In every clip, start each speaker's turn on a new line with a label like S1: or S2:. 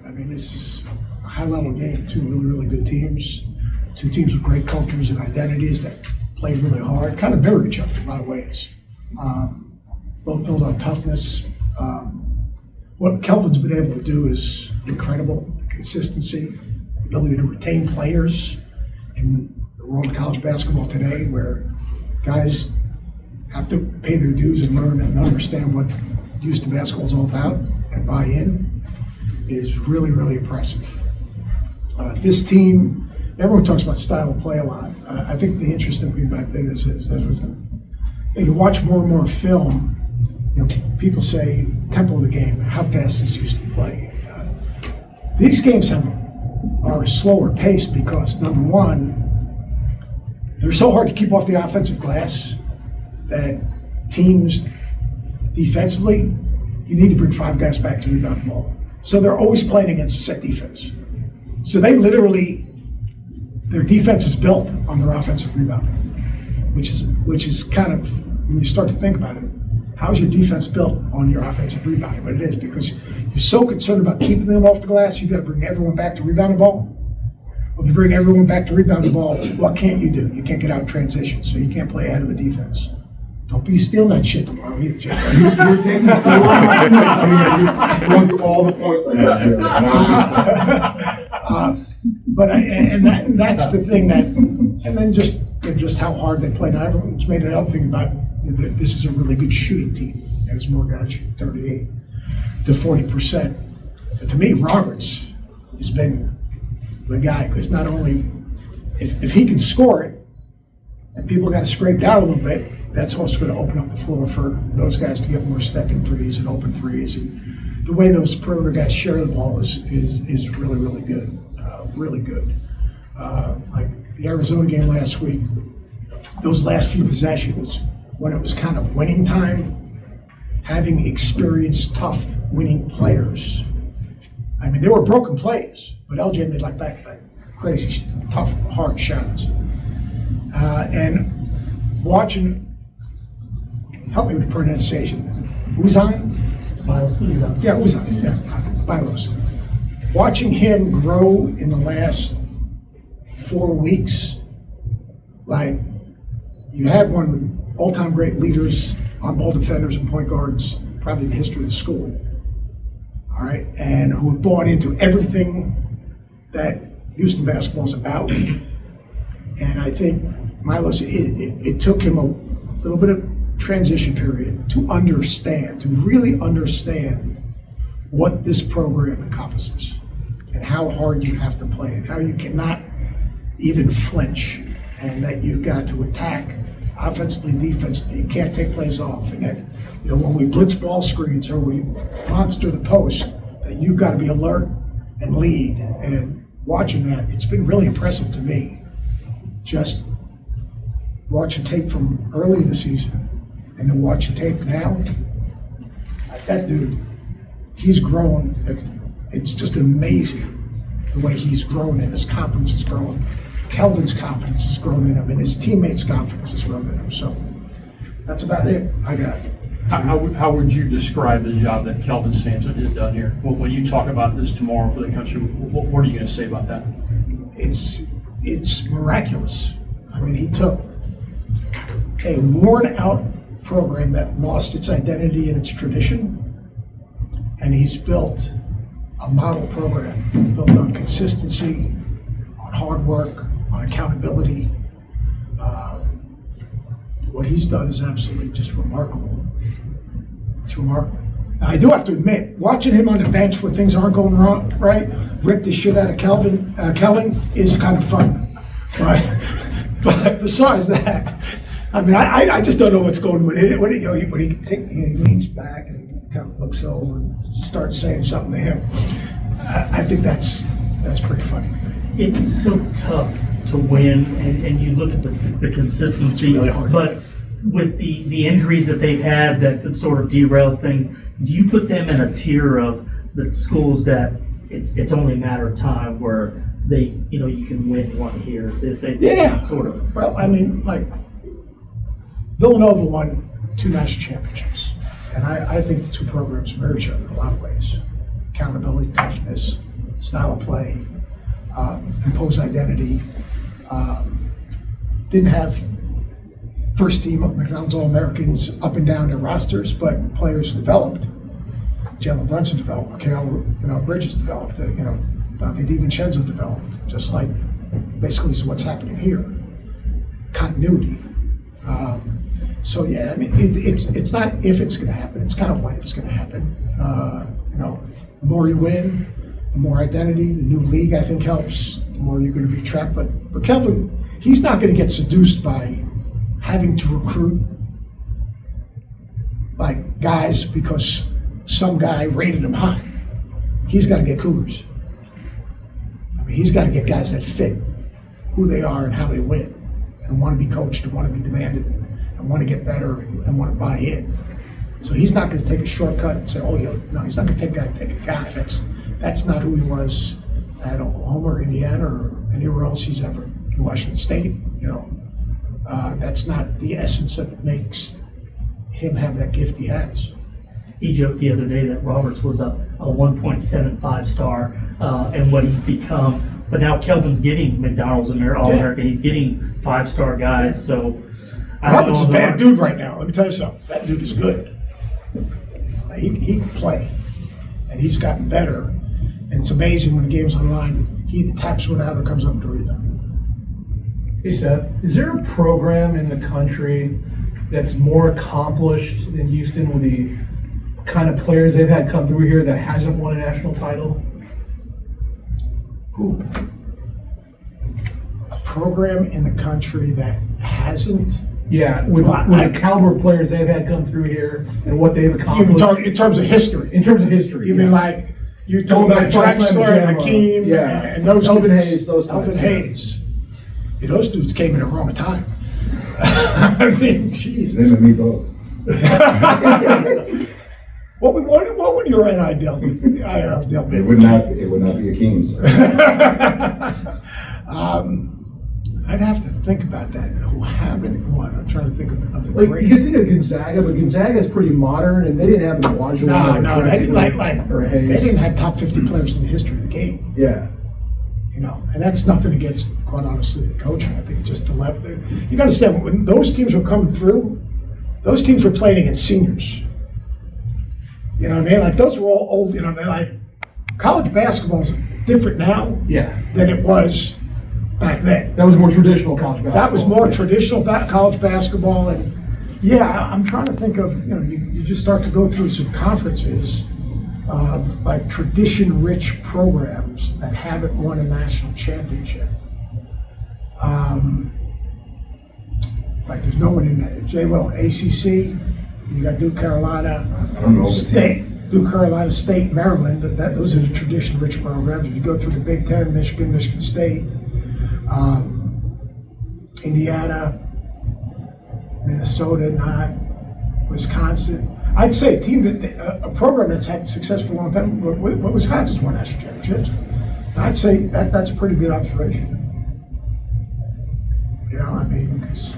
S1: I mean, this is a high-level game. Two really good teams. Two teams with great cultures and identities that play really hard, kind of mirror each other in a lot of ways. Both build on toughness. What Kelvin's been able to do is incredible. Consistency, the ability to retain players in the world of college basketball today, where guys have to pay their dues and learn and understand what Houston basketball is all about and buy in, is really, really impressive. This team, everyone talks about style of play a lot. I think the interesting thing back then is you watch more and more film. People say tempo of the game, how fast is Houston playing? These games are slower paced because, number one, they're so hard to keep off the offensive glass that teams defensively, you need to bring 5 guys back to rebound the ball. So they're always playing against a set defense. So they literally, their defense is built on their offensive rebounding, which is kind of, when you start to think about it, how's your defense built on your offensive rebounding? But it is, because you're so concerned about keeping them off the glass, you've got to bring everyone back to rebound the ball. Well, if you bring everyone back to rebound the ball, what can't you do? You can't get out in transition, so you can't play ahead of the defense. Don't be stealing that shit tomorrow either, Jeff.
S2: You're taking the floor. I mean, you're just going through all the points I got here. And I was
S1: But that's the thing that, and then just how hard they play. Now everyone's made another thing about that this is a really good shooting team. There's more guys shooting 38 to 40%. But to me, Roberts has been the guy, because not only if he can score it and people got to scrape down a little bit, that's also going to open up the floor for those guys to get more step-in threes and open threes. And the way those perimeter guys share the ball is really, really good. Really good. Like the Arizona game last week, those last few possessions, when it was kind of winning time, having experienced, tough, winning players. I mean, they were broken plays, but LJ made like back-to-back crazy, tough, hard shots. And watching, help me with the pronunciation, Uzan?
S3: Milos Uzan.
S1: Yeah, Uzan, yeah, Milos. Watching him grow in the last 4 weeks, like, you had one of the all-time great leaders, on-ball defenders and point guards, probably in the history of the school, all right, and who had bought into everything that Houston basketball is about. And I think Milos, it took him a little bit of transition period to understand, to really understand what this program encompasses and how hard you have to play and how you cannot even flinch, and that you've got to attack offensively, defensively. You can't take plays off, and that, when we blitz ball screens or we monster the post, that you've got to be alert and lead. And watching that, it's been really impressive to me. Just watching tape from early in the season and then watching tape now, that dude, he's grown. It's just amazing the way he's grown, and his confidence has grown. Kelvin's confidence has grown in him, and his teammates' confidence has grown in him. So that's about it I got.
S4: How would you describe the job that Kelvin Sampson has done here? When you talk about this tomorrow for the country, what are you going to say about that?
S1: It's miraculous. I mean, he took a worn-out program that lost its identity and its tradition, and he's built a model program built on consistency, on hard work, on accountability. What he's done is absolutely just remarkable. It's remarkable. Now, I do have to admit, watching him on the bench when things aren't going wrong, right, rip the shit out of Kelvin is kind of fun. But besides that, I mean, I just don't know what's going on with it. When he leans back and kind of looks over and starts saying something to him, I think that's pretty funny.
S3: It's so tough to win, and you look at the consistency,
S1: really hard.
S3: But with the injuries that they've had that sort of derailed things, do you put them in a tier of the schools that it's only a matter of time where they, you can win one here?
S1: Yeah.
S3: Sort of.
S1: Well, I mean, like, Villanova won 2 national championships, and I think the two programs mirror each other in a lot of ways. accountability, toughness, style of play, impose identity. Didn't have first team McDonald's All-Americans up and down their rosters, but players developed. Jalen Brunson developed, Mikal, Bridges developed, Dante DiVincenzo developed, just like basically is what's happening here. Continuity. So yeah, I mean, it's not if it's going to happen, it's kind of when it's going to happen. The more you win, the more identity, the new league I think helps, the more you're going to be tracked. But Kelvin, he's not going to get seduced by having to recruit like guys because some guy rated him high. He's got to get Cougars. I mean, he's got to get guys that fit who they are and how they win, and want to be coached, and want to be demanded, and want to get better, and want to buy in. So he's not going to take a shortcut and say, no, he's not going to take a guy. That's not who he was at Oklahoma or Indiana or anywhere else he's ever in Washington State. That's not the essence that makes him have that gift he has.
S3: He joked the other day that Roberts was a 1.75 star and what he's become. But now Kelvin's getting McDonald's All-American. He's getting 5-star guys. So
S1: Roberts is a bad dude right now. Let me tell you something. That dude is good. He can play, and he's gotten better. And it's amazing when the game's on the line, he either taps one out or comes up to a rebound.
S5: Hey Seth, is there a program in the country that's more accomplished than Houston with the kind of players they've had come through here that hasn't won a national title?
S1: Who? A program in the country that hasn't?
S5: Yeah, with the caliber of players they've had come through here and what they've accomplished.
S1: In terms of history?
S5: In terms of history.
S1: You mean like, you're talking about Drexler and Hakeem and those
S5: Elvin
S1: dudes?
S5: Hayes, those guys.
S1: Elvin Hayes. Yeah, those dudes came in at the wrong time. I mean, Jesus.
S2: Them and me both.
S1: What would your NIL deal be?
S2: It would not be Akeem's.
S1: I'd have to think about that. Who haven't won? I'm trying to think of the
S5: Like,
S1: great.
S5: you can think of Gonzaga, but Gonzaga's pretty modern, and they didn't have Elijah.
S1: No, they
S5: Hayes.
S1: didn't have top 50 players in the history of the game.
S5: Yeah.
S1: And that's nothing against, quite honestly, the coaching. I think just the level. You got to understand, when those teams were coming through, those teams were playing against seniors. You know what I mean? Like, those were all old, they're like, college basketball is different now than it was back then.
S5: That was more traditional college basketball.
S1: That was more traditional college basketball. And yeah, I'm trying to think of, you just start to go through some conferences, like tradition-rich programs that haven't won a national championship. Like there's no one in that. ACC, you got Duke, Carolina,
S2: I don't know
S1: State, Duke, Carolina State, Maryland. Those are the tradition-rich programs. If you go through the Big Ten, Michigan State, Indiana, Minnesota, not Wisconsin. I'd say a program that's had success for a long time. Wisconsin's won national championships. I'd say that's a pretty good observation. I mean, because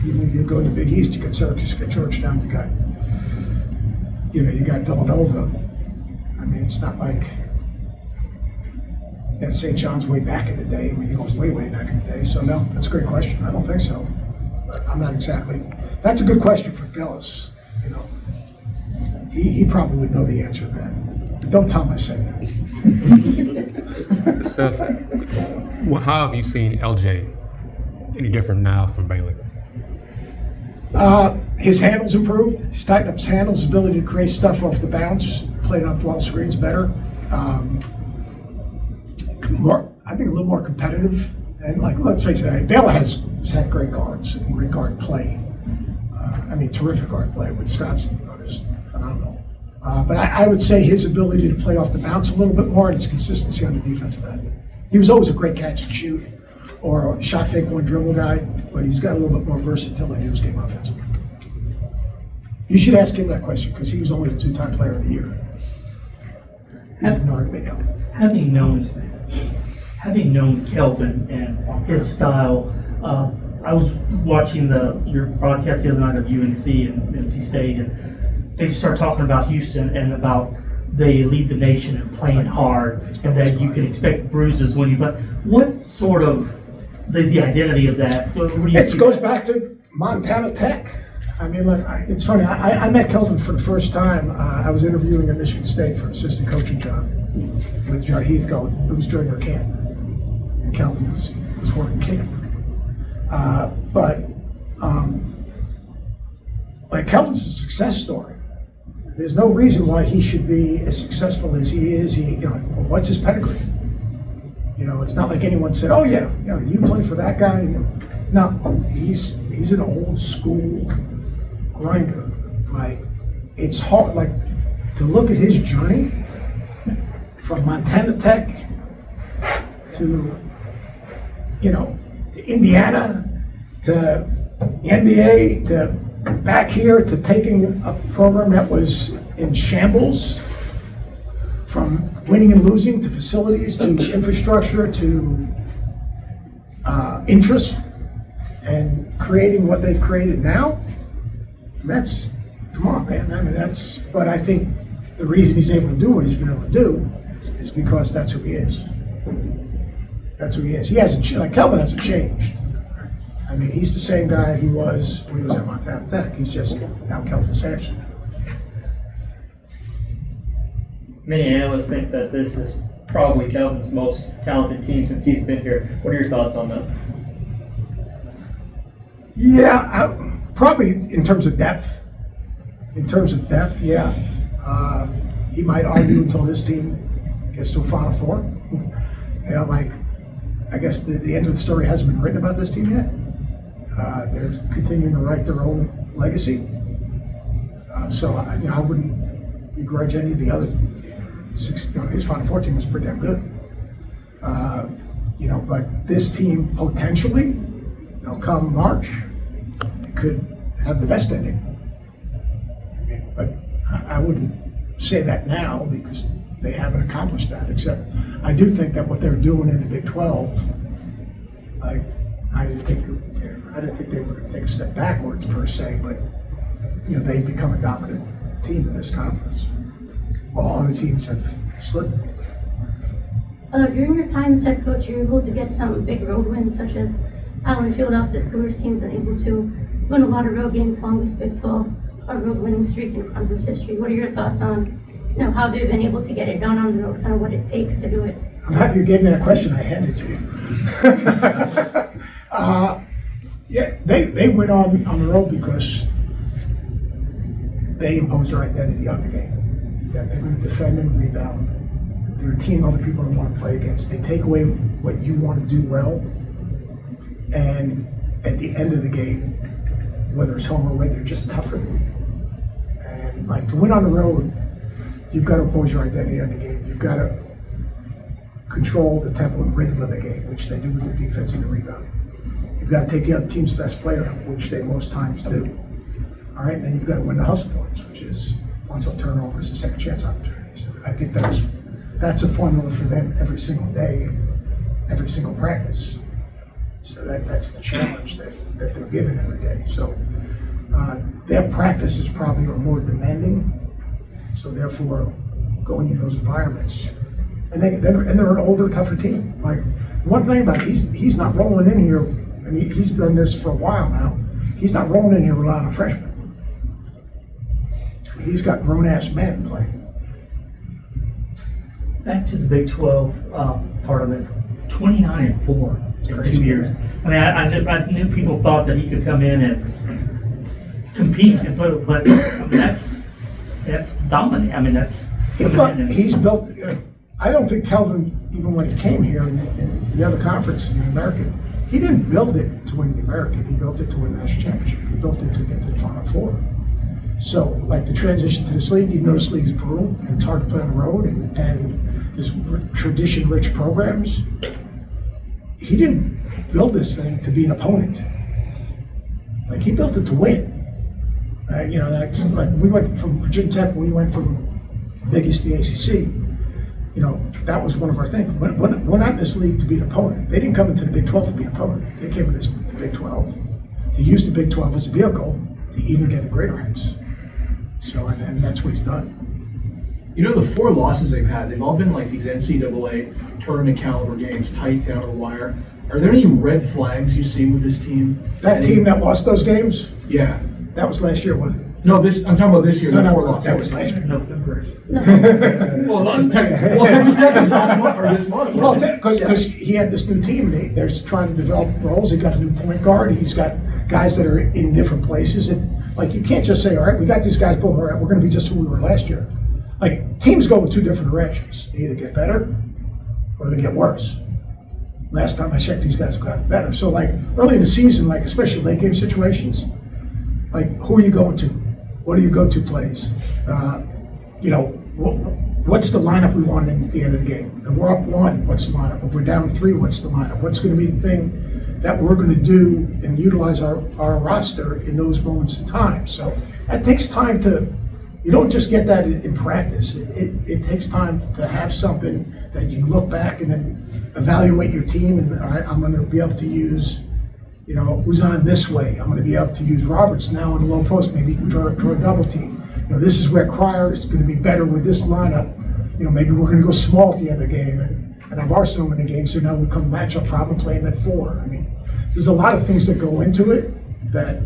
S1: even if you go in the Big East, you got Syracuse, you got Georgetown, you got Villanova. I mean, it's not like St. John's way back in the day. I mean, he goes way back in the day. So no, that's a great question. I don't think so. But I'm not exactly. That's a good question for Gillis. He probably would know the answer to that. But don't tell him I said that.
S6: Seth, how have you seen LJ any different now from Baylor?
S1: His handles improved. He's tightened up his handles, his ability to create stuff off the bounce, played off wall screens better. I think a little more competitive. And let's face it, Baylor has had great guards and great guard play. Terrific guard play. Wisconsin is phenomenal. But I would say his ability to play off the bounce a little bit more and his consistency on the defensive end. He was always a great catch and shoot or shot fake one dribble guy, but he's got a little bit more versatility in his game offensively. You should ask him that question because he was only the 2-time player of the year.
S3: Having known Kelvin and his style, I was watching your broadcast the other night of UNC and NC State, and they start talking about Houston and about they lead the nation in playing hard, and that you can expect bruises when you play. What sort of the identity of that? What do you
S1: It
S3: see
S1: goes
S3: that?
S1: back to Montana Tech. I mean, look, it's funny. I met Kelvin for the first time. I was interviewing at Michigan State for an assistant coaching job with John Heathcote. It was during our camp, and Kelvin was working camp. Like Kelvin's a success story. There's no reason why he should be as successful as he is. What's his pedigree? It's not like anyone said, "Oh yeah, you play for that guy." No, he's an old school grinder. Like, it's hard. Like, to look at his journey from Montana Tech to Indiana to the NBA to back here to taking a program that was in shambles, from winning and losing to facilities to infrastructure to interest, and creating what they've created now. Come on, man. I mean, but I think the reason he's able to do what he's been able to do is because that's who he is. That's who he is. He hasn't, like Kelvin hasn't changed. I mean, he's the same guy he was when he was at Montana Tech. He's just now Kelvin Sampson.
S7: Many analysts think that this is probably Kelvin's most talented team since he's been here. What are your thoughts on that?
S1: Yeah, probably in terms of depth. Yeah. He might argue until this team gets to a Final Four. I guess the end of the story hasn't been written about this team yet. They're continuing to write their own legacy. So I wouldn't begrudge any of the other six. His Final Four team was pretty damn good. But this team potentially, come March, it could have the best ending. But I wouldn't say that now because they haven't accomplished that. Except I do think that what they're doing in the Big 12, I didn't think they were going to take a step backwards per se, but they've become a dominant team in this conference, while other teams have slipped.
S8: During your time as head coach, you were able to get some big road wins, such as Allen Fieldhouse's Cougars teams been able to win a lot of road games, longest Big 12 road winning streak in conference history. What are your thoughts on how they've been able to get it done on the road, kind of what it takes to do it?
S1: I'm happy you gave me that question I handed you. Yeah, they went on the road because they imposed their identity on the game. That they're going to defend and rebound. They're a team other people don't want to play against. They take away what you want to do well, and at the end of the game, whether it's home or away, they're just tougher than you. And to win on the road, you've got to impose your identity on the game. You've got to control the tempo and rhythm of the game, which they do with their defense and the rebound. You've got to take the other team's best player, which they most times do. All right, and then you've got to win the hustle points, which is points off turnovers and second chance opportunities. I think that's a formula for them every single day, every single practice. So that's the challenge that they're given every day. So their practices probably are more demanding. So therefore, going in those environments, and they're an older, tougher team. Like, one thing about it, he's not rolling in here, and he's done this for a while now. He's not rolling in here relying on freshmen. He's got grown-ass men playing.
S3: Back to the Big 12 part of it, 29-4 in 2 years. I mean, I knew people thought that he could come in and compete and play, but I mean, that's dominant. I mean, that's
S1: He's built. I don't think Kelvin, even when he came here in the other conference, in the American, he didn't build it to win the American. He built it to win the national championship. He built it to get to the Final Four. So, like, the transition to this league, you know, this league is brutal and it's hard to play on the road, and there's tradition-rich programs. He didn't build this thing to be an opponent. Like, he built it to win. You know, that's like, we went from Virginia Tech, we went from Big East to the ACC. You know, that was one of our things. We're not in this league to be an opponent. They didn't come into the Big 12 to be an opponent. They came into the Big 12. They used the Big 12 as a vehicle to even get the greater heights. So, and that's what he's done.
S5: You know, the 4 losses they've had, they've all been like these NCAA tournament caliber games, tight down to the wire. Are there any red flags you see with this team?
S1: That team that lost those games,
S5: Yeah.
S1: that was last year, wasn't it?
S5: No, I'm talking about this year, the 4 losses.
S1: That was last year.
S3: November.
S5: Well, Texas Tech is last month, or this month.
S1: Well, because he had this new team, and they're trying to develop roles. He got a new point guard. He's got guys that are in different places. And like, you can't just say, all right, we got these guys, boom, all right, we're going to be just who we were last year. Like, teams go in 2 different directions. They either get better or they get worse. Last time I checked, these guys have gotten better. So, like, early in the season, like, especially late game situations, like, who are you going to? What are your go-to plays? You know, what's the lineup we want at the end of the game? If we're up 1, what's the lineup? If we're down 3, what's the lineup? What's going to be the thing that we're going to do and utilize our roster in those moments in time? So that takes time to, you don't just get that in practice. It takes time to have something that you look back and then evaluate your team and, all right, I'm going to be able to use, you know, Uzan this way. I'm going to be able to use Roberts now in the low post. Maybe you can draw a double team. You know, this is where Cryer is going to be better with this lineup. You know, maybe we're going to go small at the end of the game and have Arsenal in the game, so now we come matchup problem playing at 4. I mean, there's a lot of things that go into it that,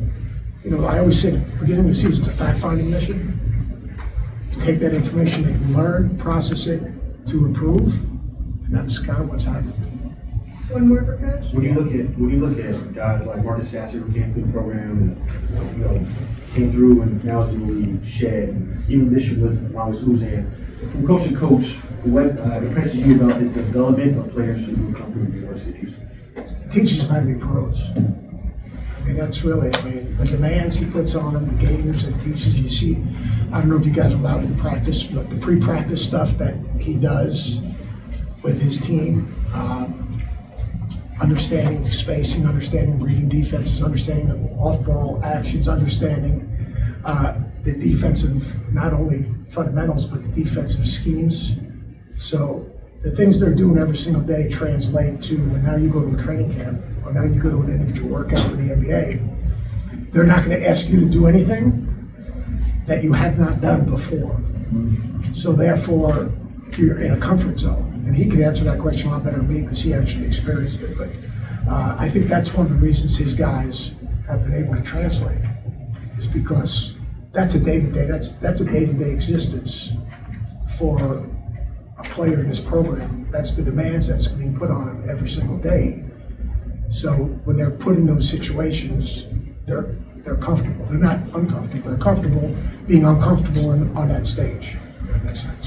S1: you know, I always say at the beginning of the season, it's a fact-finding mission. You take that information that you learn, process it to improve, and that's kind of what's happening.
S9: One more for Coach?
S2: When you look at guys like Marcus Sasser who came through the program and you know, came through and now is in the league, Shed, and even this year with Milos Uzan, from coach to coach, what impresses you about his development of players who come through the University of Houston?
S1: It teaches them how to be pros. I mean, that's really, I mean, the demands he puts on them, the games that he teaches. You see, I don't know if you guys are allowed in practice, but the pre-practice stuff that he does with his team, understanding spacing, understanding reading defenses, understanding off-ball actions, understanding the defensive, not only fundamentals, but the defensive schemes. So the things they're doing every single day translate to when now you go to a training camp or now you go to an individual workout in the NBA, they're not going to ask you to do anything that you have not done before. So therefore, you're in a comfort zone. And he could answer that question a lot better than me because he actually experienced it. But I think that's one of the reasons his guys have been able to translate, is because that's a day-to-day, that's a day-to-day existence for a player in this program. That's the demands that's being put on him every single day. So when they're put in those situations, they're comfortable. They're not uncomfortable. They're comfortable being uncomfortable on that stage. If that makes sense.